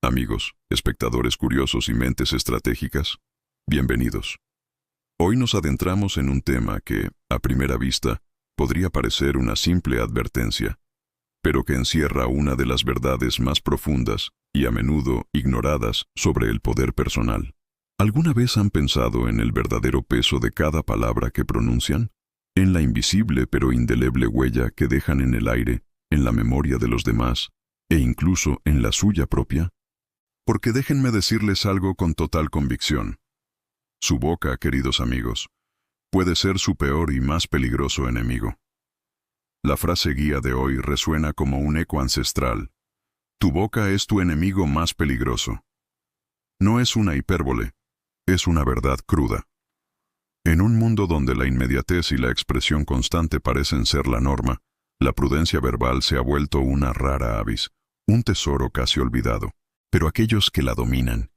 Amigos, espectadores curiosos y mentes estratégicas, bienvenidos. Hoy nos adentramos en un tema que, a primera vista, podría parecer una simple advertencia, pero que encierra una de las verdades más profundas y a menudo ignoradas sobre el poder personal. ¿Alguna vez han pensado en el verdadero peso de cada palabra que pronuncian? En la invisible pero indeleble huella que dejan en el aire, en la memoria de los demás, e incluso en la suya propia? Porque déjenme decirles algo con total convicción. Su boca, queridos amigos, puede ser su peor y más peligroso enemigo. La frase guía de hoy resuena como un eco ancestral. Tu boca es tu enemigo más peligroso. No es una hipérbole, es una verdad cruda. En un mundo donde la inmediatez y la expresión constante parecen ser la norma, la prudencia verbal se ha vuelto una rara avis, un tesoro casi olvidado. Pero aquellos que la dominan,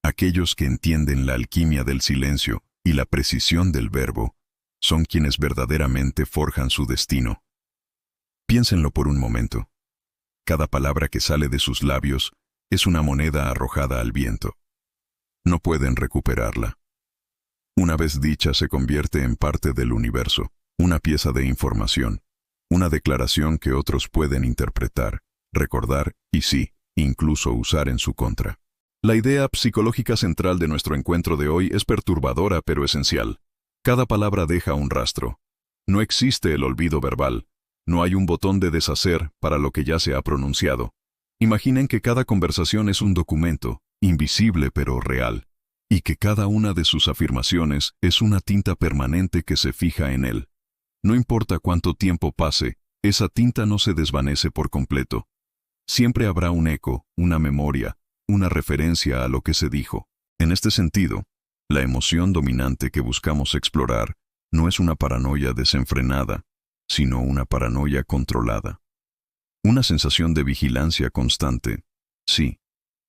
aquellos que entienden la alquimia del silencio y la precisión del verbo, son quienes verdaderamente forjan su destino. Piénsenlo por un momento. Cada palabra que sale de sus labios es una moneda arrojada al viento. No pueden recuperarla. Una vez dicha se convierte en parte del universo, una pieza de información, una declaración que otros pueden interpretar, recordar y sí, incluso usar en su contra. La idea psicológica central de nuestro encuentro de hoy es perturbadora pero esencial. Cada palabra deja un rastro. No existe el olvido verbal. No hay un botón de deshacer para lo que ya se ha pronunciado. Imaginen que cada conversación es un documento, invisible pero real, y que cada una de sus afirmaciones es una tinta permanente que se fija en él. No importa cuánto tiempo pase, esa tinta no se desvanece por completo. Siempre habrá un eco, una memoria, una referencia a lo que se dijo. En este sentido, la emoción dominante que buscamos explorar no es una paranoia desenfrenada, sino una paranoia controlada. Una sensación de vigilancia constante, sí,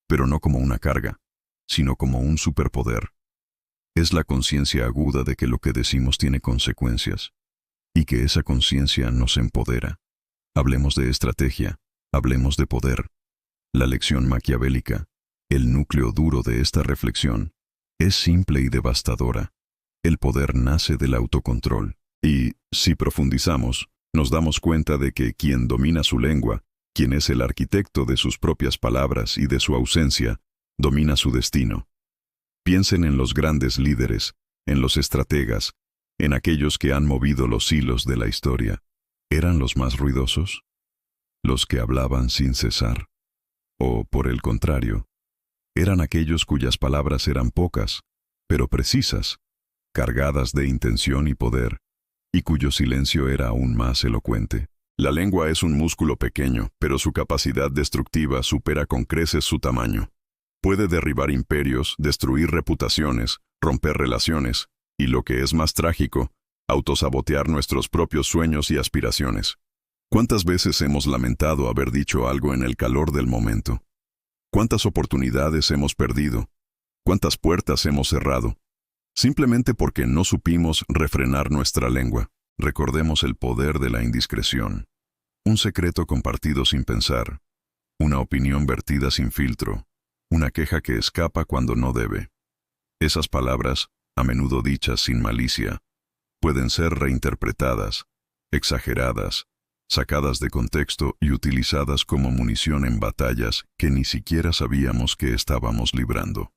pero no como una carga, sino como un superpoder. Es la conciencia aguda de que lo que decimos tiene consecuencias, y que esa conciencia nos empodera. Hablemos de estrategia. Hablemos de poder. La lección maquiavélica, el núcleo duro de esta reflexión, es simple y devastadora. El poder nace del autocontrol. Y, si profundizamos, nos damos cuenta de que quien domina su lengua, quien es el arquitecto de sus propias palabras y de su ausencia, domina su destino. Piensen en los grandes líderes, en los estrategas, en aquellos que han movido los hilos de la historia. ¿Eran los más ruidosos? ¿Los que hablaban sin cesar? O, por el contrario, eran aquellos cuyas palabras eran pocas, pero precisas, cargadas de intención y poder, y cuyo silencio era aún más elocuente. La lengua es un músculo pequeño, pero su capacidad destructiva supera con creces su tamaño. Puede derribar imperios, destruir reputaciones, romper relaciones, y lo que es más trágico, autosabotear nuestros propios sueños y aspiraciones. ¿Cuántas veces hemos lamentado haber dicho algo en el calor del momento? ¿Cuántas oportunidades hemos perdido? ¿Cuántas puertas hemos cerrado? Simplemente porque no supimos refrenar nuestra lengua. Recordemos el poder de la indiscreción. Un secreto compartido sin pensar. Una opinión vertida sin filtro. Una queja que escapa cuando no debe. Esas palabras, a menudo dichas sin malicia, pueden ser reinterpretadas, exageradas, sacadas de contexto y utilizadas como munición en batallas que ni siquiera sabíamos que estábamos librando.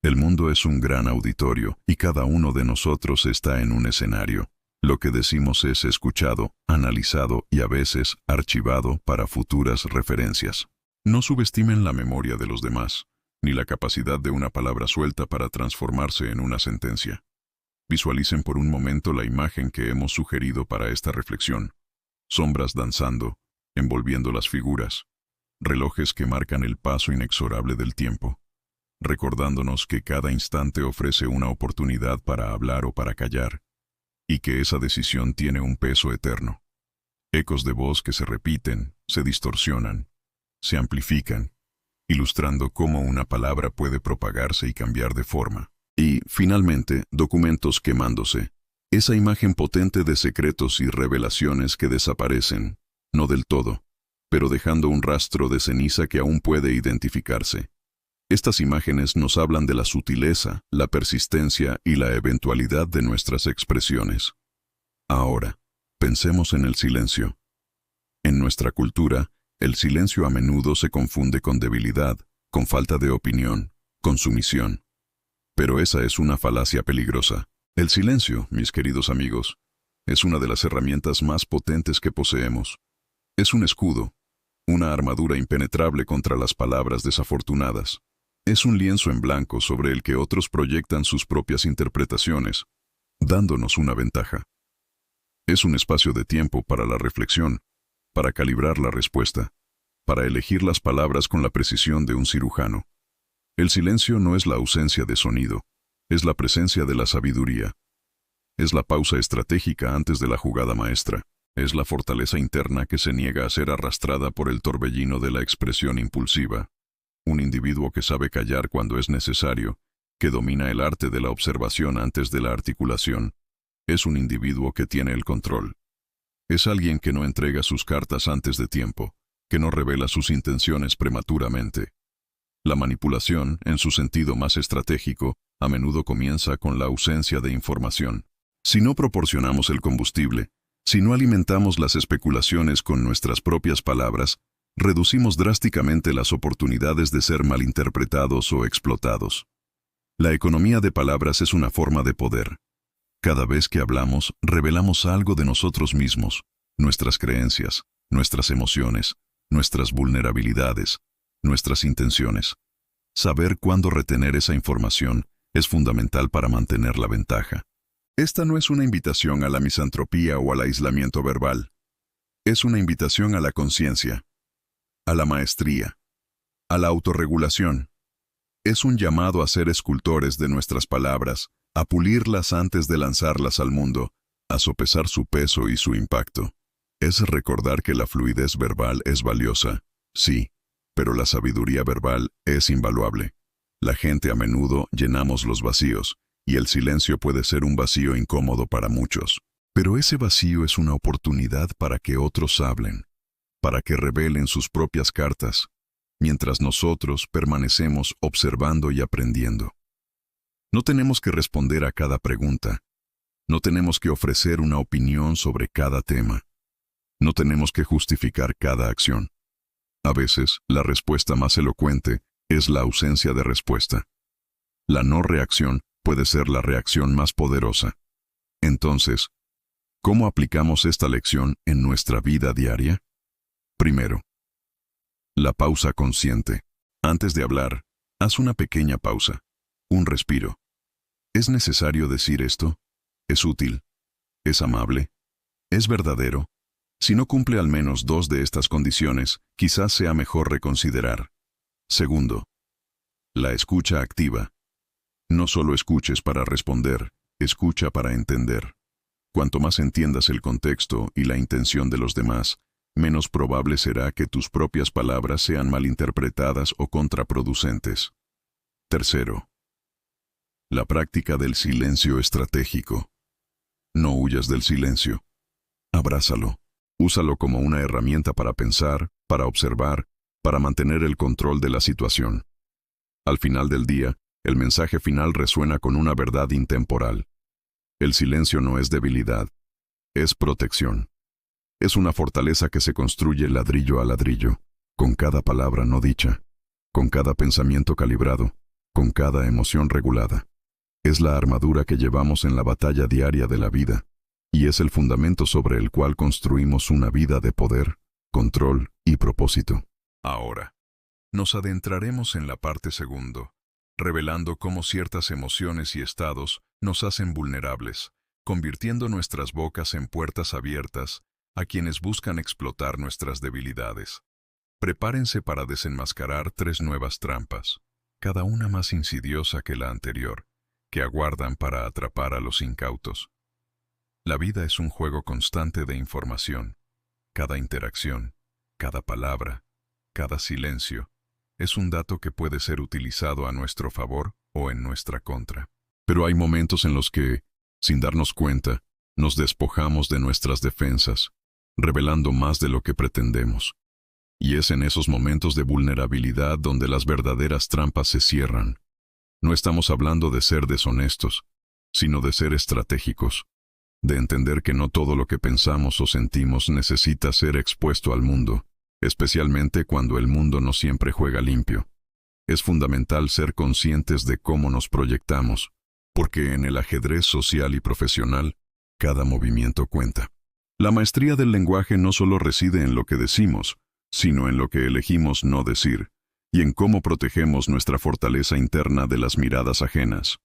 El mundo es un gran auditorio y cada uno de nosotros está en un escenario. Lo que decimos es escuchado, analizado y a veces archivado para futuras referencias. No subestimen la memoria de los demás, ni la capacidad de una palabra suelta para transformarse en una sentencia. Visualicen por un momento la imagen que hemos sugerido para esta reflexión. Sombras danzando, envolviendo las figuras, relojes que marcan el paso inexorable del tiempo, recordándonos que cada instante ofrece una oportunidad para hablar o para callar, y que esa decisión tiene un peso eterno. Ecos de voz que se repiten, se distorsionan, se amplifican, ilustrando cómo una palabra puede propagarse y cambiar de forma. Y, finalmente, documentos quemándose. Esa imagen potente de secretos y revelaciones que desaparecen, no del todo, pero dejando un rastro de ceniza que aún puede identificarse. Estas imágenes nos hablan de la sutileza, la persistencia y la eventualidad de nuestras expresiones. Ahora, pensemos en el silencio. En nuestra cultura, el silencio a menudo se confunde con debilidad, con falta de opinión, con sumisión. Pero esa es una falacia peligrosa. El silencio, mis queridos amigos, es una de las herramientas más potentes que poseemos. Es un escudo, una armadura impenetrable contra las palabras desafortunadas. Es un lienzo en blanco sobre el que otros proyectan sus propias interpretaciones, dándonos una ventaja. Es un espacio de tiempo para la reflexión, para calibrar la respuesta, para elegir las palabras con la precisión de un cirujano. El silencio no es la ausencia de sonido, es la presencia de la sabiduría. Es la pausa estratégica antes de la jugada maestra. Es la fortaleza interna que se niega a ser arrastrada por el torbellino de la expresión impulsiva. Un individuo que sabe callar cuando es necesario, que domina el arte de la observación antes de la articulación, es un individuo que tiene el control. Es alguien que no entrega sus cartas antes de tiempo, que no revela sus intenciones prematuramente. La manipulación, en su sentido más estratégico, a menudo comienza con la ausencia de información. Si no proporcionamos el combustible, si no alimentamos las especulaciones con nuestras propias palabras, reducimos drásticamente las oportunidades de ser malinterpretados o explotados. La economía de palabras es una forma de poder. Cada vez que hablamos, revelamos algo de nosotros mismos, nuestras creencias, nuestras emociones, nuestras vulnerabilidades, nuestras intenciones. Saber cuándo retener esa información es fundamental para mantener la ventaja. Esta no es una invitación a la misantropía o al aislamiento verbal. Es una invitación a la conciencia, a la maestría, a la autorregulación. Es un llamado a ser escultores de nuestras palabras, a pulirlas antes de lanzarlas al mundo, a sopesar su peso y su impacto. Es recordar que la fluidez verbal es valiosa, sí, pero la sabiduría verbal es invaluable. La gente a menudo llenamos los vacíos, y el silencio puede ser un vacío incómodo para muchos. Pero ese vacío es una oportunidad para que otros hablen, para que revelen sus propias cartas, mientras nosotros permanecemos observando y aprendiendo. No tenemos que responder a cada pregunta. No tenemos que ofrecer una opinión sobre cada tema. No tenemos que justificar cada acción. A veces, la respuesta más elocuente es la ausencia de respuesta. La no reacción puede ser la reacción más poderosa. Entonces, ¿cómo aplicamos esta lección en nuestra vida diaria? Primero, la pausa consciente. Antes de hablar, haz una pequeña pausa, un respiro. ¿Es necesario decir esto? ¿Es útil? ¿Es amable? ¿Es verdadero? Si no cumple al menos dos de estas condiciones, quizás sea mejor reconsiderar. Segundo, la escucha activa. No solo escuches para responder, escucha para entender. Cuanto más entiendas el contexto y la intención de los demás, menos probable será que tus propias palabras sean malinterpretadas o contraproducentes. Tercero, la práctica del silencio estratégico. No huyas del silencio. Abrázalo. Úsalo como una herramienta para pensar, para observar, para mantener el control de la situación. Al final del día, el mensaje final resuena con una verdad intemporal. El silencio no es debilidad, es protección. Es una fortaleza que se construye ladrillo a ladrillo, con cada palabra no dicha, con cada pensamiento calibrado, con cada emoción regulada. Es la armadura que llevamos en la batalla diaria de la vida, y es el fundamento sobre el cual construimos una vida de poder, control y propósito. Ahora, nos adentraremos en la parte segundo, revelando cómo ciertas emociones y estados nos hacen vulnerables, convirtiendo nuestras bocas en puertas abiertas a quienes buscan explotar nuestras debilidades. Prepárense para desenmascarar 3 nuevas trampas, cada una más insidiosa que la anterior, que aguardan para atrapar a los incautos. La vida es un juego constante de información. Cada interacción, cada palabra, cada silencio, es un dato que puede ser utilizado a nuestro favor o en nuestra contra. Pero hay momentos en los que, sin darnos cuenta, nos despojamos de nuestras defensas, revelando más de lo que pretendemos. Y es en esos momentos de vulnerabilidad donde las verdaderas trampas se cierran. No estamos hablando de ser deshonestos, sino de ser estratégicos, de entender que no todo lo que pensamos o sentimos necesita ser expuesto al mundo, especialmente cuando el mundo no siempre juega limpio. Es fundamental ser conscientes de cómo nos proyectamos, porque en el ajedrez social y profesional, cada movimiento cuenta. La maestría del lenguaje no solo reside en lo que decimos, sino en lo que elegimos no decir, y en cómo protegemos nuestra fortaleza interna de las miradas ajenas.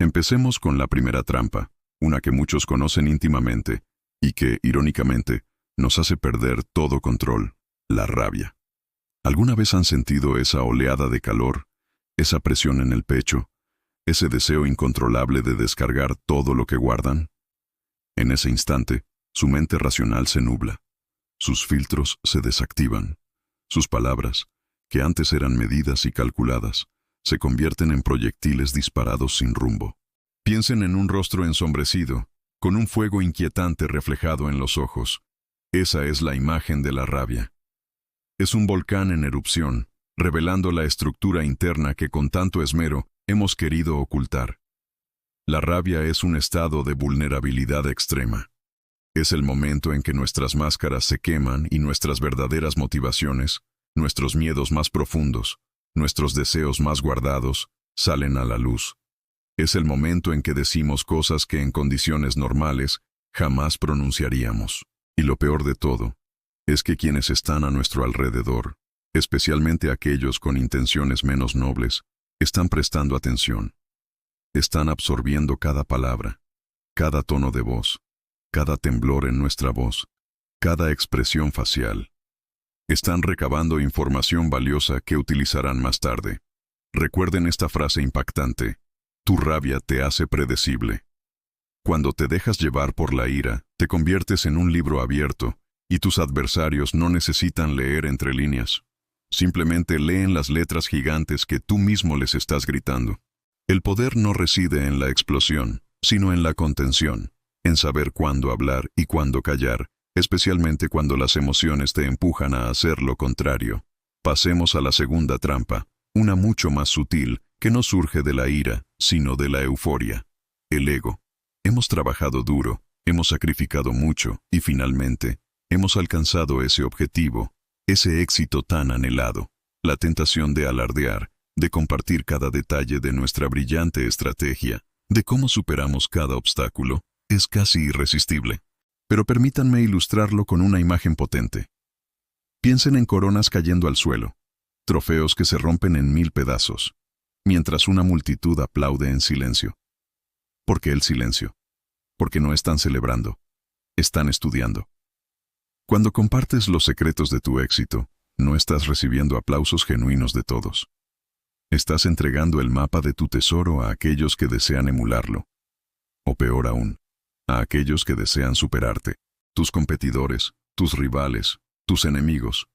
Empecemos con la primera trampa, una que muchos conocen íntimamente, y que, irónicamente, nos hace perder todo control: la rabia. ¿Alguna vez han sentido esa oleada de calor, esa presión en el pecho, ese deseo incontrolable de descargar todo lo que guardan? En ese instante, su mente racional se nubla, sus filtros se desactivan, sus palabras, que antes eran medidas y calculadas, se convierten en proyectiles disparados sin rumbo. Piensen en un rostro ensombrecido, con un fuego inquietante reflejado en los ojos. Esa es la imagen de la rabia. Es un volcán en erupción, revelando la estructura interna que con tanto esmero hemos querido ocultar. La rabia es un estado de vulnerabilidad extrema. Es el momento en que nuestras máscaras se queman y nuestras verdaderas motivaciones, nuestros miedos más profundos, nuestros deseos más guardados, salen a la luz. Es el momento en que decimos cosas que en condiciones normales jamás pronunciaríamos. Y lo peor de todo, es que quienes están a nuestro alrededor, especialmente aquellos con intenciones menos nobles, están prestando atención. Están absorbiendo cada palabra, cada tono de voz, cada temblor en nuestra voz, cada expresión facial. Están recabando información valiosa que utilizarán más tarde. Recuerden esta frase impactante: tu rabia te hace predecible. Cuando te dejas llevar por la ira, te conviertes en un libro abierto, y tus adversarios no necesitan leer entre líneas. Simplemente leen las letras gigantes que tú mismo les estás gritando. El poder no reside en la explosión, sino en la contención, en saber cuándo hablar y cuándo callar, especialmente cuando las emociones te empujan a hacer lo contrario. Pasemos a la segunda trampa, una mucho más sutil, que no surge de la ira, sino de la euforia: el ego. Hemos trabajado duro, hemos sacrificado mucho, y finalmente, hemos alcanzado ese objetivo, ese éxito tan anhelado. La tentación de alardear, de compartir cada detalle de nuestra brillante estrategia, de cómo superamos cada obstáculo, es casi irresistible. Pero permítanme ilustrarlo con una imagen potente. Piensen en coronas cayendo al suelo, trofeos que se rompen en 1000 pedazos, mientras una multitud aplaude en silencio. ¿Por qué el silencio? Porque no están celebrando, están estudiando. Cuando compartes los secretos de tu éxito, no estás recibiendo aplausos genuinos de todos. Estás entregando el mapa de tu tesoro a aquellos que desean emularlo. O peor aún, a aquellos que desean superarte, tus competidores, tus rivales, tus enemigos.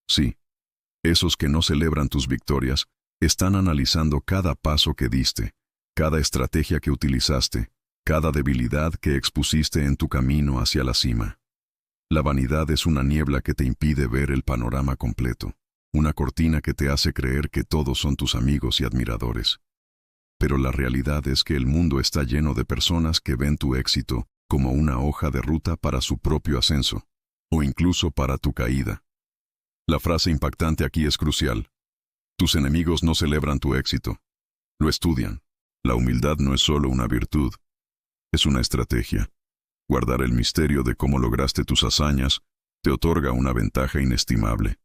Sí, esos que no celebran tus victorias, están analizando cada paso que diste, cada estrategia que utilizaste, cada debilidad que expusiste en tu camino hacia la cima. La vanidad es una niebla que te impide ver el panorama completo, una cortina que te hace creer que todos son tus amigos y admiradores. Pero la realidad es que el mundo está lleno de personas que ven tu éxito como una hoja de ruta para su propio ascenso, o incluso para tu caída. La frase impactante aquí es crucial. Tus enemigos no celebran tu éxito, lo estudian. La humildad no es solo una virtud, es una estrategia. Guardar el misterio de cómo lograste tus hazañas te otorga una ventaja inestimable.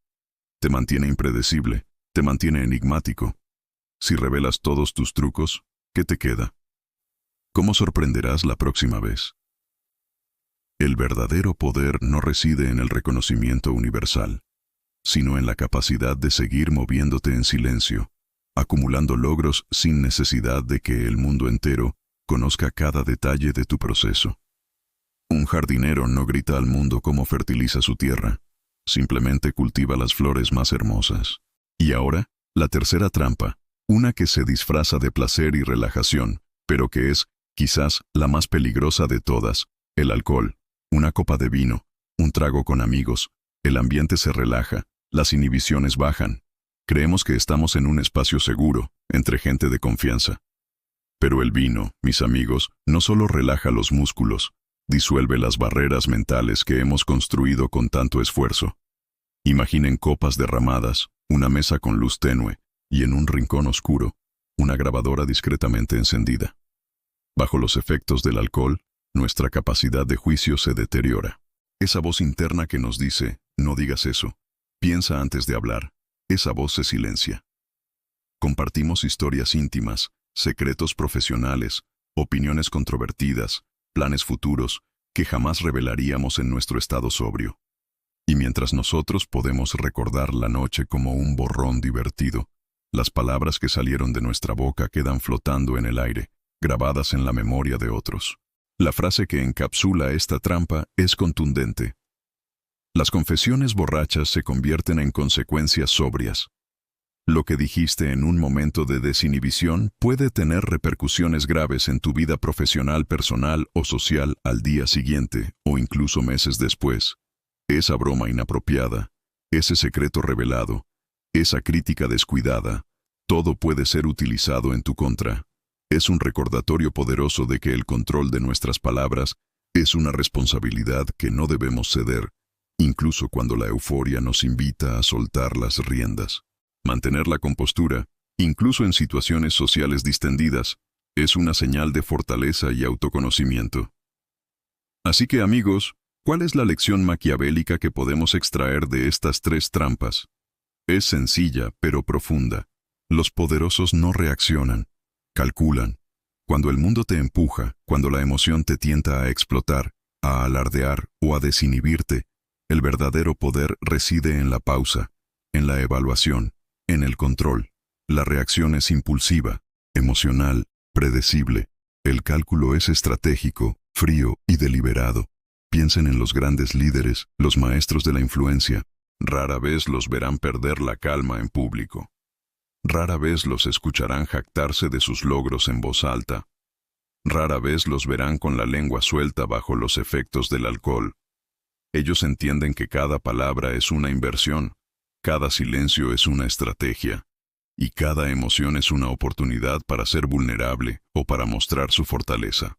Te mantiene impredecible, te mantiene enigmático. Si revelas todos tus trucos, ¿qué te queda? ¿Cómo sorprenderás la próxima vez? El verdadero poder no reside en el reconocimiento universal, sino en la capacidad de seguir moviéndote en silencio, acumulando logros sin necesidad de que el mundo entero conozca cada detalle de tu proceso. Un jardinero no grita al mundo cómo fertiliza su tierra, simplemente cultiva las flores más hermosas. Y ahora, la tercera trampa, una que se disfraza de placer y relajación, pero que es, quizás, la más peligrosa de todas: el alcohol. Una copa de vino, un trago con amigos, el ambiente se relaja, Las inhibiciones bajan. Creemos que estamos en un espacio seguro, entre gente de confianza. Pero el vino, mis amigos, no solo relaja los músculos, disuelve las barreras mentales que hemos construido con tanto esfuerzo. Imaginen copas derramadas, una mesa con luz tenue, y en un rincón oscuro, una grabadora discretamente encendida. Bajo los efectos del alcohol, nuestra capacidad de juicio se deteriora. Esa voz interna que nos dice, no digas eso, piensa antes de hablar, esa voz se silencia. Compartimos historias íntimas, secretos profesionales, opiniones controvertidas, planes futuros, que jamás revelaríamos en nuestro estado sobrio. Y mientras nosotros podemos recordar la noche como un borrón divertido, las palabras que salieron de nuestra boca quedan flotando en el aire, grabadas en la memoria de otros. La frase que encapsula esta trampa es contundente. Las confesiones borrachas se convierten en consecuencias sobrias. Lo que dijiste en un momento de desinhibición puede tener repercusiones graves en tu vida profesional, personal o social al día siguiente o incluso meses después. Esa broma inapropiada, ese secreto revelado, esa crítica descuidada, todo puede ser utilizado en tu contra. Es un recordatorio poderoso de que el control de nuestras palabras es una responsabilidad que no debemos ceder, incluso cuando la euforia nos invita a soltar las riendas. Mantener la compostura, incluso en situaciones sociales distendidas, es una señal de fortaleza y autoconocimiento. Así que, amigos, ¿cuál es la lección maquiavélica que podemos extraer de estas tres trampas? Es sencilla, pero profunda. Los poderosos no reaccionan, calculan. Cuando el mundo te empuja, cuando la emoción te tienta a explotar, a alardear o a desinhibirte, el verdadero poder reside en la pausa, en la evaluación, en el control. La reacción es impulsiva, emocional, predecible. El cálculo es estratégico, frío y deliberado. Piensen en los grandes líderes, los maestros de la influencia. Rara vez los verán perder la calma en público. Rara vez los escucharán jactarse de sus logros en voz alta. Rara vez los verán con la lengua suelta bajo los efectos del alcohol. Ellos entienden que cada palabra es una inversión, cada silencio es una estrategia, y cada emoción es una oportunidad para ser vulnerable o para mostrar su fortaleza.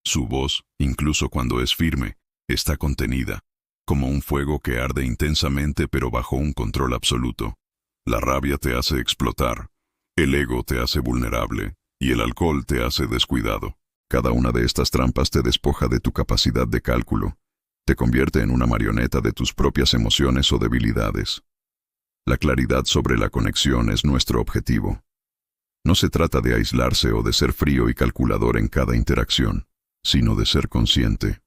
Su voz, incluso cuando es firme, está contenida, como un fuego que arde intensamente pero bajo un control absoluto. La rabia te hace explotar, el ego te hace vulnerable, y el alcohol te hace descuidado. Cada una de estas trampas te despoja de tu capacidad de cálculo, te convierte en una marioneta de tus propias emociones o debilidades. La claridad sobre la conexión es nuestro objetivo. No se trata de aislarse o de ser frío y calculador en cada interacción, sino de ser consciente.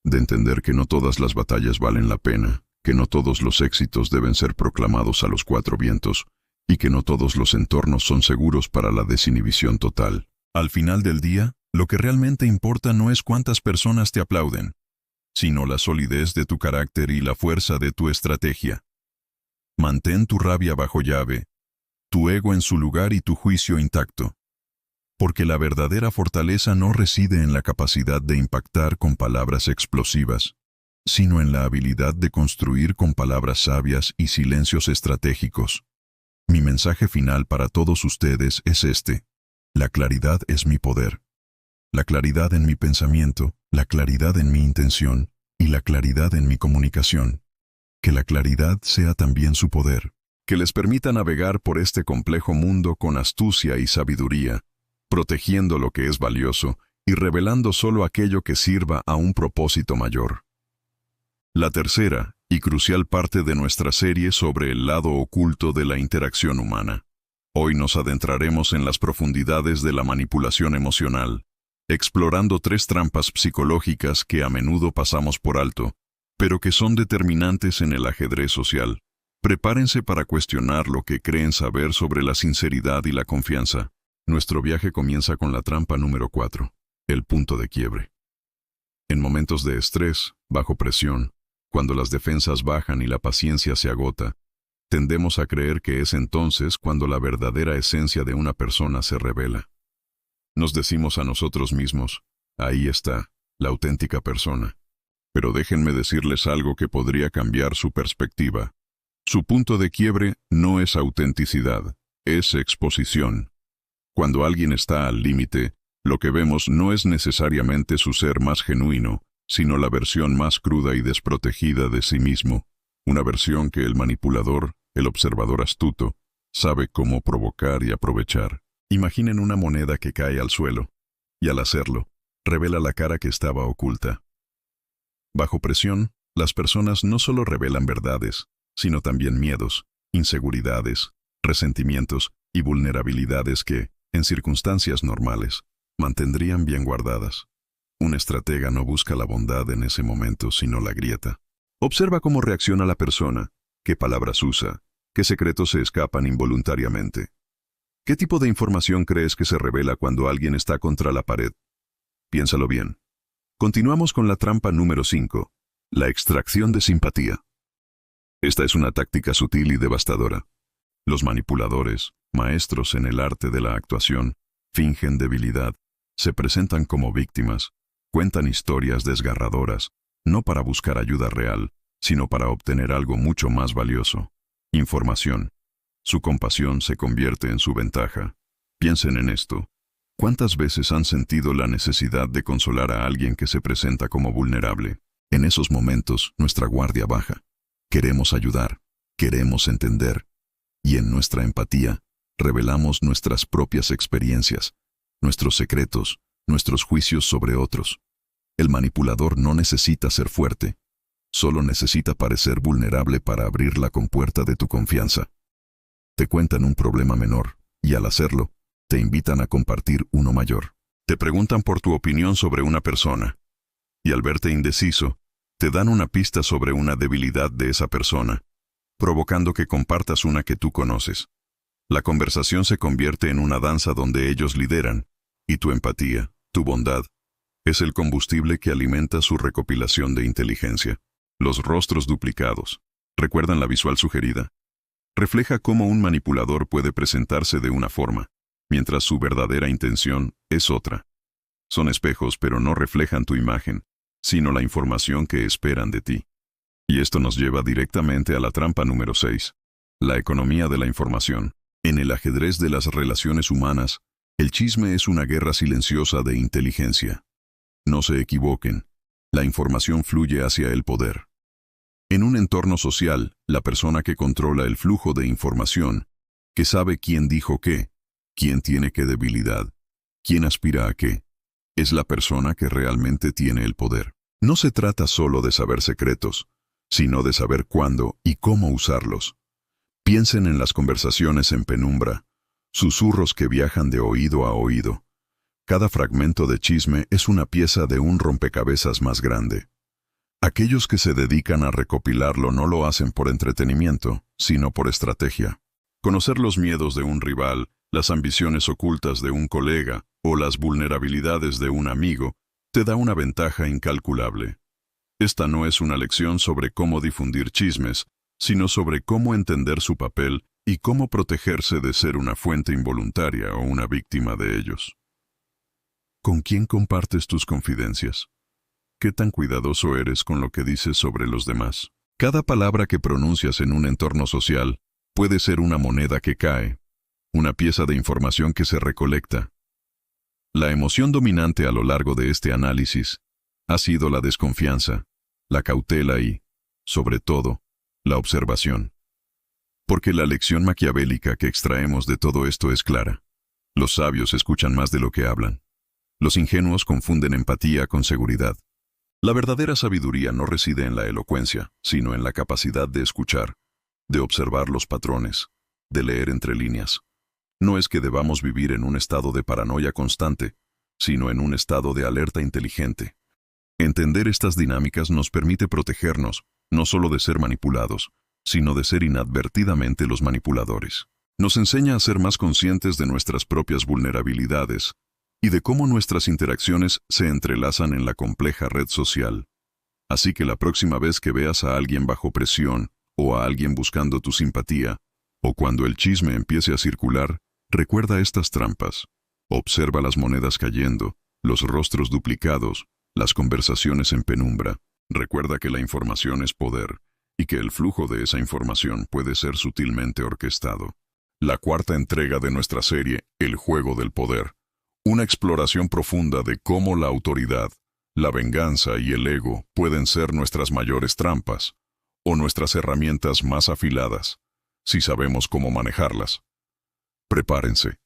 De entender que no todas las batallas valen la pena, que no todos los éxitos deben ser proclamados a los cuatro vientos, y que no todos los entornos son seguros para la desinhibición total. Al final del día, lo que realmente importa no es cuántas personas te aplauden, sino la solidez de tu carácter y la fuerza de tu estrategia. Mantén tu rabia bajo llave, tu ego en su lugar y tu juicio intacto. Porque la verdadera fortaleza no reside en la capacidad de impactar con palabras explosivas, sino en la habilidad de construir con palabras sabias y silencios estratégicos. Mi mensaje final para todos ustedes es este: la claridad es mi poder. La claridad en mi pensamiento, la claridad en mi intención y la claridad en mi comunicación. Que la claridad sea también su poder, que les permita navegar por este complejo mundo con astucia y sabiduría, protegiendo lo que es valioso y revelando solo aquello que sirva a un propósito mayor. La tercera y crucial parte de nuestra serie sobre el lado oculto de la interacción humana. Hoy nos adentraremos en las profundidades de la manipulación emocional, explorando tres trampas psicológicas que a menudo pasamos por alto, pero que son determinantes en el ajedrez social. Prepárense para cuestionar lo que creen saber sobre la sinceridad y la confianza. Nuestro viaje comienza con la trampa número 4, el punto de quiebre. En momentos de estrés, bajo presión, cuando las defensas bajan y la paciencia se agota, tendemos a creer que es entonces cuando la verdadera esencia de una persona se revela. Nos decimos a nosotros mismos, ahí está, la auténtica persona. Pero déjenme decirles algo que podría cambiar su perspectiva. Su punto de quiebre no es autenticidad, es exposición. Cuando alguien está al límite, lo que vemos no es necesariamente su ser más genuino, sino la versión más cruda y desprotegida de sí mismo, una versión que el manipulador, el observador astuto, sabe cómo provocar y aprovechar. Imaginen una moneda que cae al suelo, y al hacerlo, revela la cara que estaba oculta. Bajo presión, las personas no solo revelan verdades, sino también miedos, inseguridades, resentimientos y vulnerabilidades que, en circunstancias normales, mantendrían bien guardadas. Un estratega no busca la bondad en ese momento, sino la grieta. Observa cómo reacciona la persona, qué palabras usa, qué secretos se escapan involuntariamente. ¿Qué tipo de información crees que se revela cuando alguien está contra la pared? Piénsalo bien. Continuamos con la trampa número 5, la extracción de simpatía. Esta es una táctica sutil y devastadora. Los manipuladores, maestros en el arte de la actuación, fingen debilidad, se presentan como víctimas, cuentan historias desgarradoras, no para buscar ayuda real, sino para obtener algo mucho más valioso: información. Su compasión se convierte en su ventaja. Piensen en esto. ¿Cuántas veces han sentido la necesidad de consolar a alguien que se presenta como vulnerable? En esos momentos, nuestra guardia baja. Queremos ayudar, queremos entender, y en nuestra empatía, revelamos nuestras propias experiencias, nuestros secretos, nuestros juicios sobre otros. El manipulador no necesita ser fuerte, solo necesita parecer vulnerable para abrir la compuerta de tu confianza. Te cuentan un problema menor, y al hacerlo, te invitan a compartir uno mayor. Te preguntan por tu opinión sobre una persona, y al verte indeciso, te dan una pista sobre una debilidad de esa persona, provocando que compartas una que tú conoces. La conversación se convierte en una danza donde ellos lideran, y tu empatía, tu bondad, es el combustible que alimenta su recopilación de inteligencia. Los rostros duplicados. ¿Recuerdan la visual sugerida? Refleja cómo un manipulador puede presentarse de una forma, mientras su verdadera intención es otra. Son espejos, pero no reflejan tu imagen, sino la información que esperan de ti. Y esto nos lleva directamente a la trampa número 6, la economía de la información. En el ajedrez de las relaciones humanas, el chisme es una guerra silenciosa de inteligencia. No se equivoquen, la información fluye hacia el poder. En un entorno social, la persona que controla el flujo de información, que sabe quién dijo qué, quién tiene qué debilidad, quién aspira a qué, es la persona que realmente tiene el poder. No se trata solo de saber secretos, sino de saber cuándo y cómo usarlos. Piensen en las conversaciones en penumbra, susurros que viajan de oído a oído. Cada fragmento de chisme es una pieza de un rompecabezas más grande. Aquellos que se dedican a recopilarlo no lo hacen por entretenimiento, sino por estrategia. Conocer los miedos de un rival, las ambiciones ocultas de un colega o las vulnerabilidades de un amigo te da una ventaja incalculable. Esta no es una lección sobre cómo difundir chismes, sino sobre cómo entender su papel y cómo protegerse de ser una fuente involuntaria o una víctima de ellos. ¿Con quién compartes tus confidencias? ¿Qué tan cuidadoso eres con lo que dices sobre los demás? Cada palabra que pronuncias en un entorno social puede ser una moneda que cae, una pieza de información que se recolecta. La emoción dominante a lo largo de este análisis ha sido la desconfianza, la cautela y, sobre todo, la observación. Porque la lección maquiavélica que extraemos de todo esto es clara. Los sabios escuchan más de lo que hablan. Los ingenuos confunden empatía con seguridad. La verdadera sabiduría no reside en la elocuencia, sino en la capacidad de escuchar, de observar los patrones, de leer entre líneas. No es que debamos vivir en un estado de paranoia constante, sino en un estado de alerta inteligente. Entender estas dinámicas nos permite protegernos, no solo de ser manipulados, sino de ser inadvertidamente los manipuladores. Nos enseña a ser más conscientes de nuestras propias vulnerabilidades y de cómo nuestras interacciones se entrelazan en la compleja red social. Así que la próxima vez que veas a alguien bajo presión o a alguien buscando tu simpatía, o cuando el chisme empiece a circular, recuerda estas trampas. Observa las monedas cayendo, los rostros duplicados, las conversaciones en penumbra. Recuerda que la información es poder, y que el flujo de esa información puede ser sutilmente orquestado. La cuarta entrega de nuestra serie, El juego del poder. Una exploración profunda de cómo la autoridad, la venganza y el ego pueden ser nuestras mayores trampas, o nuestras herramientas más afiladas, si sabemos cómo manejarlas. Prepárense,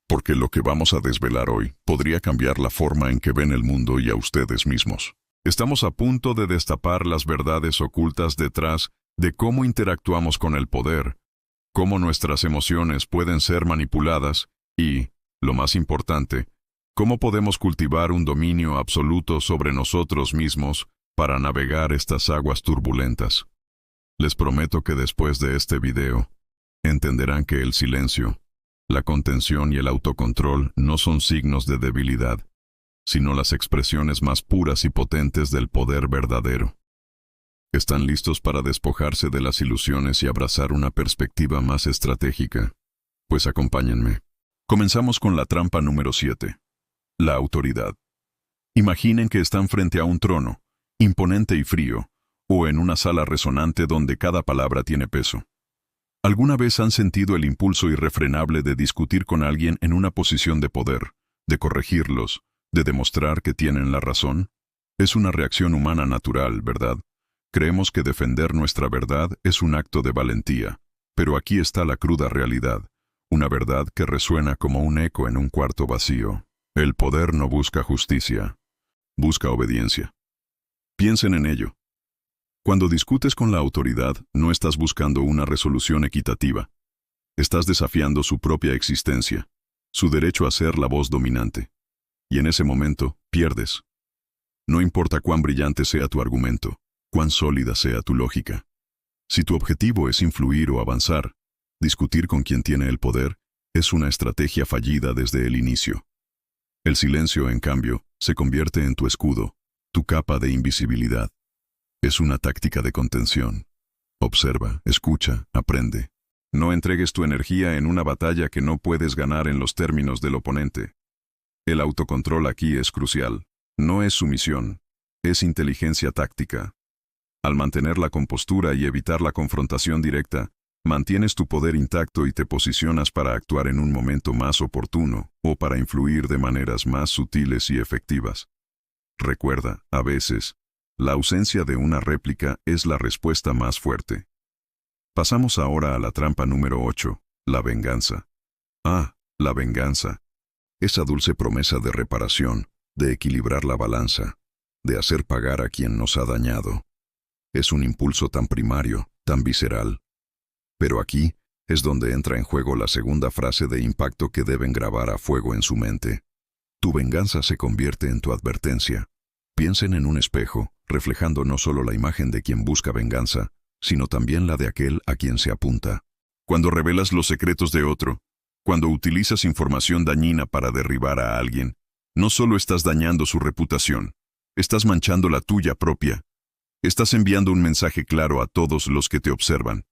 porque lo que vamos a desvelar hoy podría cambiar la forma en que ven el mundo y a ustedes mismos. Estamos a punto de destapar las verdades ocultas detrás de cómo interactuamos con el poder, cómo nuestras emociones pueden ser manipuladas y, lo más importante, cómo podemos cultivar un dominio absoluto sobre nosotros mismos para navegar estas aguas turbulentas. Les prometo que después de este video, entenderán que el silencio, la contención y el autocontrol no son signos de debilidad, sino las expresiones más puras y potentes del poder verdadero. ¿Están listos para despojarse de las ilusiones y abrazar una perspectiva más estratégica? Pues acompáñenme. Comenzamos con la trampa número 7. La autoridad. Imaginen que están frente a un trono, imponente y frío, o en una sala resonante donde cada palabra tiene peso. ¿Alguna vez han sentido el impulso irrefrenable de discutir con alguien en una posición de poder, de corregirlos, de demostrar que tienen la razón? Es una reacción humana natural, ¿verdad? Creemos que defender nuestra verdad es un acto de valentía, pero aquí está la cruda realidad, una verdad que resuena como un eco en un cuarto vacío. El poder no busca justicia, busca obediencia. Piensen en ello. Cuando discutes con la autoridad, no estás buscando una resolución equitativa. Estás desafiando su propia existencia, su derecho a ser la voz dominante. Y en ese momento, pierdes. No importa cuán brillante sea tu argumento, cuán sólida sea tu lógica. Si tu objetivo es influir o avanzar, discutir con quien tiene el poder es una estrategia fallida desde el inicio. El silencio, en cambio, se convierte en tu escudo, tu capa de invisibilidad. Es una táctica de contención. Observa, escucha, aprende. No entregues tu energía en una batalla que no puedes ganar en los términos del oponente. El autocontrol aquí es crucial. No es sumisión, es inteligencia táctica. Al mantener la compostura y evitar la confrontación directa, mantienes tu poder intacto y te posicionas para actuar en un momento más oportuno o para influir de maneras más sutiles y efectivas. Recuerda, a veces, la ausencia de una réplica es la respuesta más fuerte. Pasamos ahora a la trampa número 8, la venganza. La venganza. Esa dulce promesa de reparación, de equilibrar la balanza, de hacer pagar a quien nos ha dañado. Es un impulso tan primario, tan visceral. Pero aquí es donde entra en juego la segunda frase de impacto que deben grabar a fuego en su mente. Tu venganza se convierte en tu advertencia. Piensen en un espejo, reflejando no solo la imagen de quien busca venganza, sino también la de aquel a quien se apunta. Cuando revelas los secretos de otro, cuando utilizas información dañina para derribar a alguien, no solo estás dañando su reputación, estás manchando la tuya propia. Estás enviando un mensaje claro a todos los que te observan.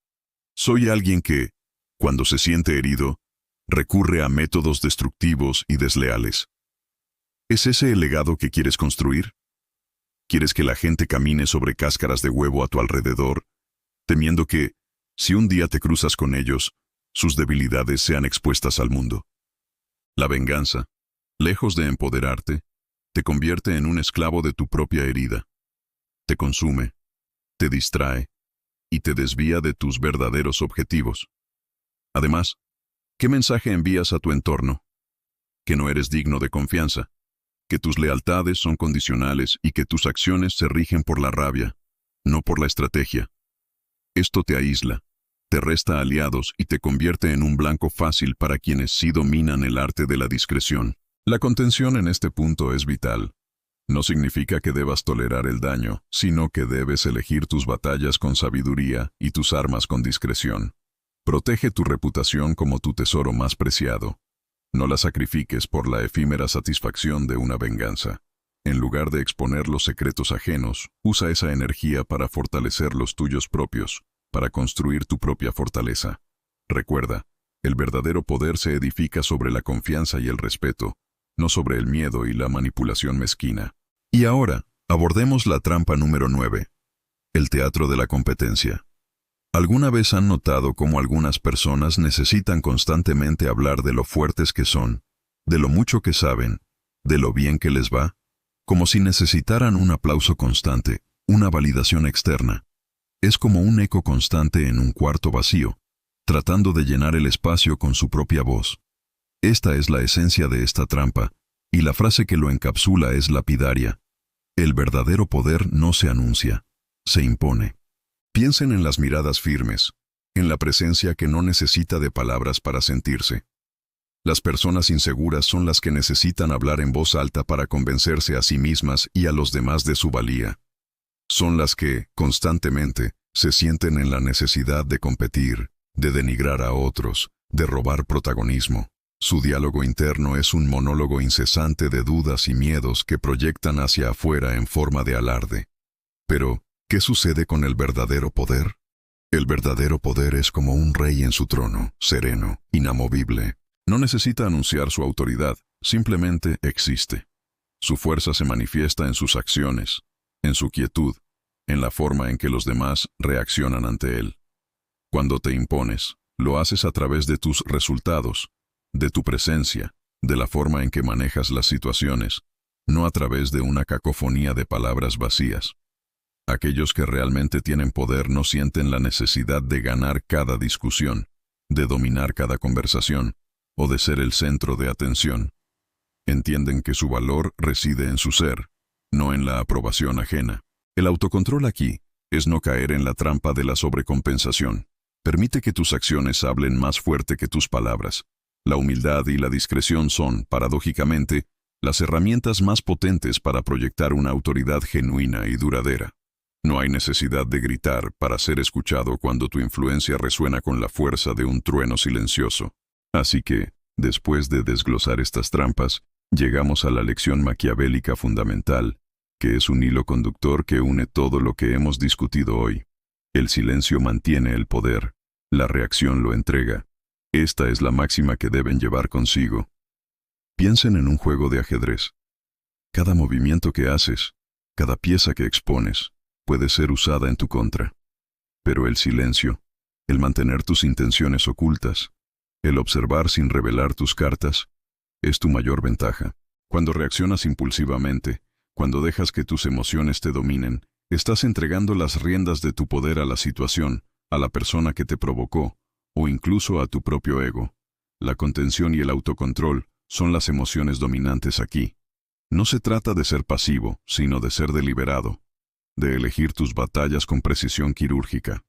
Soy alguien que, cuando se siente herido, recurre a métodos destructivos y desleales. ¿Es ese el legado que quieres construir? ¿Quieres que la gente camine sobre cáscaras de huevo a tu alrededor, temiendo que, si un día te cruzas con ellos, sus debilidades sean expuestas al mundo? La venganza, lejos de empoderarte, te convierte en un esclavo de tu propia herida. Te consume, te distrae y te desvía de tus verdaderos objetivos. Además, ¿qué mensaje envías a tu entorno? Que no eres digno de confianza, que tus lealtades son condicionales y que tus acciones se rigen por la rabia, no por la estrategia. Esto te aísla, te resta aliados y te convierte en un blanco fácil para quienes sí dominan el arte de la discreción. La contención en este punto es vital. No significa que debas tolerar el daño, sino que debes elegir tus batallas con sabiduría y tus armas con discreción. Protege tu reputación como tu tesoro más preciado. No la sacrifiques por la efímera satisfacción de una venganza. En lugar de exponer los secretos ajenos, usa esa energía para fortalecer los tuyos propios, para construir tu propia fortaleza. Recuerda, el verdadero poder se edifica sobre la confianza y el respeto, no sobre el miedo y la manipulación mezquina. Y ahora, abordemos la trampa número 9, el teatro de la competencia. ¿Alguna vez han notado cómo algunas personas necesitan constantemente hablar de lo fuertes que son, de lo mucho que saben, de lo bien que les va? Como si necesitaran un aplauso constante, una validación externa. Es como un eco constante en un cuarto vacío, tratando de llenar el espacio con su propia voz. Esta es la esencia de esta trampa, y la frase que lo encapsula es lapidaria. El verdadero poder no se anuncia, se impone. Piensen en las miradas firmes, en la presencia que no necesita de palabras para sentirse. Las personas inseguras son las que necesitan hablar en voz alta para convencerse a sí mismas y a los demás de su valía. Son las que, constantemente, se sienten en la necesidad de competir, de denigrar a otros, de robar protagonismo. Su diálogo interno es un monólogo incesante de dudas y miedos que proyectan hacia afuera en forma de alarde. Pero, ¿qué sucede con el verdadero poder? El verdadero poder es como un rey en su trono, sereno, inamovible. No necesita anunciar su autoridad, simplemente existe. Su fuerza se manifiesta en sus acciones, en su quietud, en la forma en que los demás reaccionan ante él. Cuando te impones, lo haces a través de tus resultados, de tu presencia, de la forma en que manejas las situaciones, no a través de una cacofonía de palabras vacías. Aquellos que realmente tienen poder no sienten la necesidad de ganar cada discusión, de dominar cada conversación, o de ser el centro de atención. Entienden que su valor reside en su ser, no en la aprobación ajena. El autocontrol aquí es no caer en la trampa de la sobrecompensación. Permite que tus acciones hablen más fuerte que tus palabras. La humildad y la discreción son, paradójicamente, las herramientas más potentes para proyectar una autoridad genuina y duradera. No hay necesidad de gritar para ser escuchado cuando tu influencia resuena con la fuerza de un trueno silencioso. Así que, después de desglosar estas trampas, llegamos a la lección maquiavélica fundamental, que es un hilo conductor que une todo lo que hemos discutido hoy. El silencio mantiene el poder, la reacción lo entrega. Esta es la máxima que deben llevar consigo. Piensen en un juego de ajedrez. Cada movimiento que haces, cada pieza que expones, puede ser usada en tu contra. Pero el silencio, el mantener tus intenciones ocultas, el observar sin revelar tus cartas, es tu mayor ventaja. Cuando reaccionas impulsivamente, cuando dejas que tus emociones te dominen, estás entregando las riendas de tu poder a la situación, a la persona que te provocó, o incluso a tu propio ego. La contención y el autocontrol son las emociones dominantes aquí. No se trata de ser pasivo, sino de ser deliberado, de elegir tus batallas con precisión quirúrgica,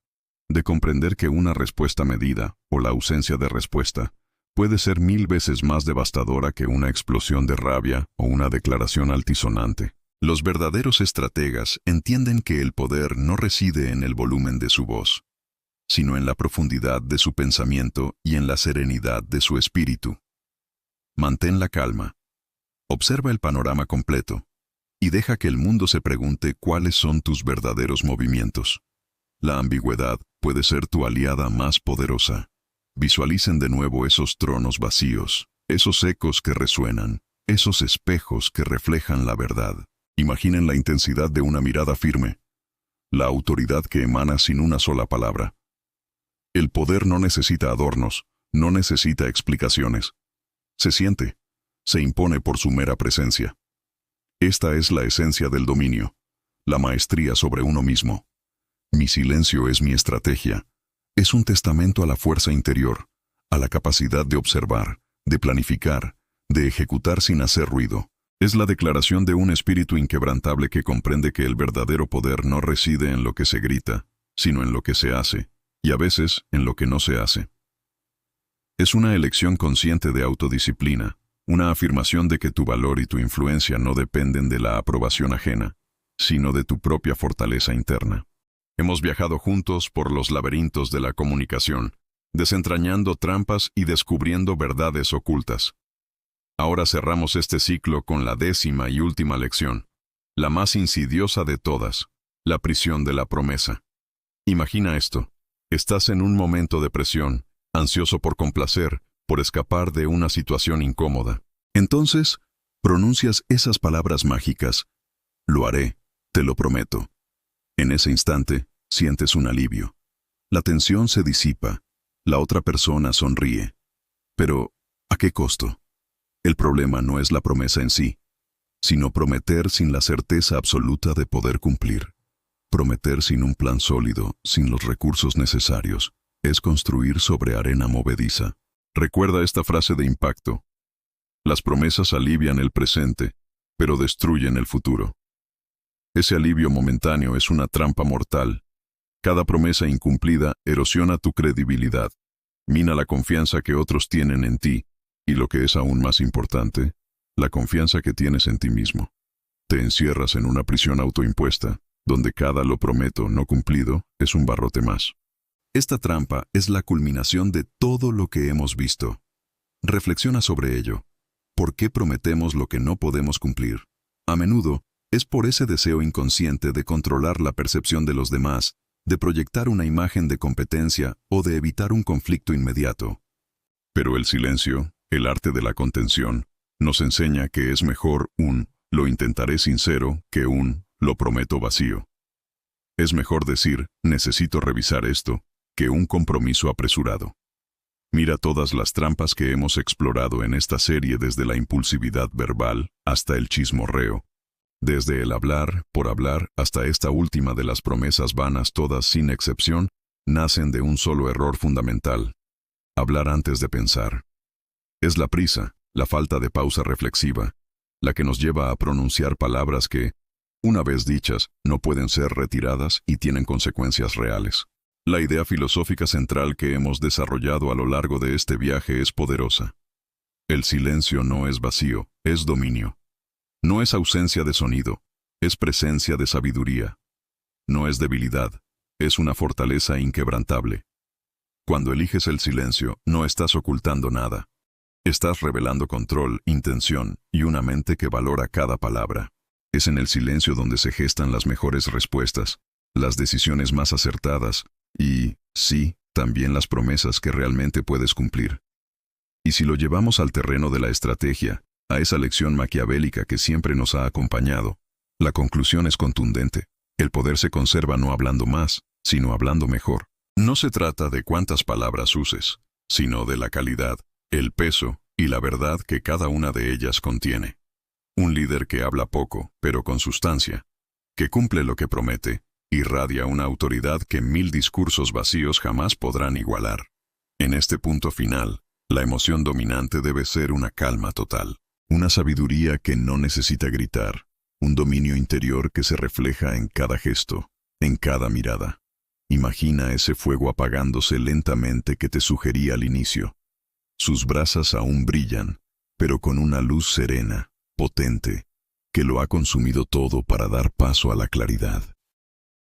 de comprender que una respuesta medida, o la ausencia de respuesta, puede ser 1000 veces más devastadora que una explosión de rabia o una declaración altisonante. Los verdaderos estrategas entienden que el poder no reside en el volumen de su voz, sino en la profundidad de su pensamiento y en la serenidad de su espíritu. Mantén la calma, observa el panorama completo, y deja que el mundo se pregunte cuáles son tus verdaderos movimientos. La ambigüedad puede ser tu aliada más poderosa. Visualicen de nuevo esos tronos vacíos, esos ecos que resuenan, esos espejos que reflejan la verdad. Imaginen la intensidad de una mirada firme, la autoridad que emana sin una sola palabra. El poder no necesita adornos, no necesita explicaciones. Se siente, se impone por su mera presencia. Esta es la esencia del dominio, la maestría sobre uno mismo. Mi silencio es mi estrategia. Es un testamento a la fuerza interior, a la capacidad de observar, de planificar, de ejecutar sin hacer ruido. Es la declaración de un espíritu inquebrantable que comprende que el verdadero poder no reside en lo que se grita, sino en lo que se hace, y a veces en lo que no se hace. Es una elección consciente de autodisciplina, una afirmación de que tu valor y tu influencia no dependen de la aprobación ajena, sino de tu propia fortaleza interna. Hemos viajado juntos por los laberintos de la comunicación, desentrañando trampas y descubriendo verdades ocultas. Ahora cerramos este ciclo con la 10ª y última lección, la más insidiosa de todas, la prisión de la promesa. Imagina esto, estás en un momento de presión, ansioso por complacer, por escapar de una situación incómoda. Entonces, pronuncias esas palabras mágicas, lo haré, te lo prometo. En ese instante, sientes un alivio. La tensión se disipa, la otra persona sonríe. Pero, ¿a qué costo? El problema no es la promesa en sí, sino prometer sin la certeza absoluta de poder cumplir. Prometer sin un plan sólido, sin los recursos necesarios, es construir sobre arena movediza. Recuerda esta frase de impacto. Las promesas alivian el presente, pero destruyen el futuro. Ese alivio momentáneo es una trampa mortal. Cada promesa incumplida erosiona tu credibilidad, mina la confianza que otros tienen en ti, y lo que es aún más importante, la confianza que tienes en ti mismo. Te encierras en una prisión autoimpuesta, donde cada lo prometo no cumplido es un barrote más. Esta trampa es la culminación de todo lo que hemos visto. Reflexiona sobre ello. ¿Por qué prometemos lo que no podemos cumplir? A menudo, es por ese deseo inconsciente de controlar la percepción de los demás, de proyectar una imagen de competencia o de evitar un conflicto inmediato. Pero el silencio, el arte de la contención, nos enseña que es mejor un «lo intentaré sincero» que un «lo prometo vacío». Es mejor decir «necesito revisar esto» que un compromiso apresurado. Mira todas las trampas que hemos explorado en esta serie, desde la impulsividad verbal hasta el chismorreo. Desde el hablar por hablar hasta esta última de las promesas vanas, todas sin excepción, nacen de un solo error fundamental: hablar antes de pensar. Es la prisa, la falta de pausa reflexiva, la que nos lleva a pronunciar palabras que, una vez dichas, no pueden ser retiradas y tienen consecuencias reales. La idea filosófica central que hemos desarrollado a lo largo de este viaje es poderosa. El silencio no es vacío, es dominio. No es ausencia de sonido, es presencia de sabiduría. No es debilidad, es una fortaleza inquebrantable. Cuando eliges el silencio, no estás ocultando nada. Estás revelando control, intención y una mente que valora cada palabra. Es en el silencio donde se gestan las mejores respuestas, las decisiones más acertadas y, sí, también las promesas que realmente puedes cumplir. Y si lo llevamos al terreno de la estrategia, a esa lección maquiavélica que siempre nos ha acompañado, la conclusión es contundente. El poder se conserva no hablando más, sino hablando mejor. No se trata de cuántas palabras uses, sino de la calidad, el peso y la verdad que cada una de ellas contiene. Un líder que habla poco, pero con sustancia, que cumple lo que promete, irradia una autoridad que 1000 discursos vacíos jamás podrán igualar. En este punto final, la emoción dominante debe ser una calma total, una sabiduría que no necesita gritar, un dominio interior que se refleja en cada gesto, en cada mirada. Imagina ese fuego apagándose lentamente que te sugerí al inicio. Sus brasas aún brillan, pero con una luz serena, potente, que lo ha consumido todo para dar paso a la claridad.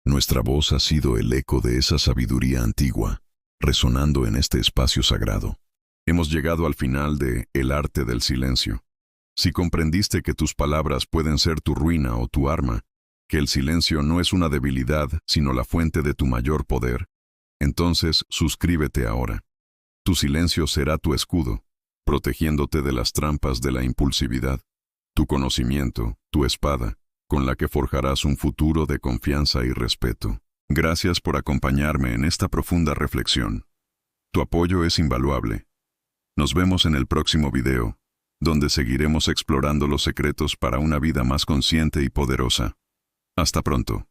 Nuestra voz ha sido el eco de esa sabiduría antigua, resonando en este espacio sagrado. Hemos llegado al final de El arte del silencio. Si comprendiste que tus palabras pueden ser tu ruina o tu arma, que el silencio no es una debilidad, sino la fuente de tu mayor poder, entonces suscríbete ahora. Tu silencio será tu escudo, protegiéndote de las trampas de la impulsividad. Tu conocimiento, tu espada, con la que forjarás un futuro de confianza y respeto. Gracias por acompañarme en esta profunda reflexión. Tu apoyo es invaluable. Nos vemos en el próximo video, donde seguiremos explorando los secretos para una vida más consciente y poderosa. Hasta pronto.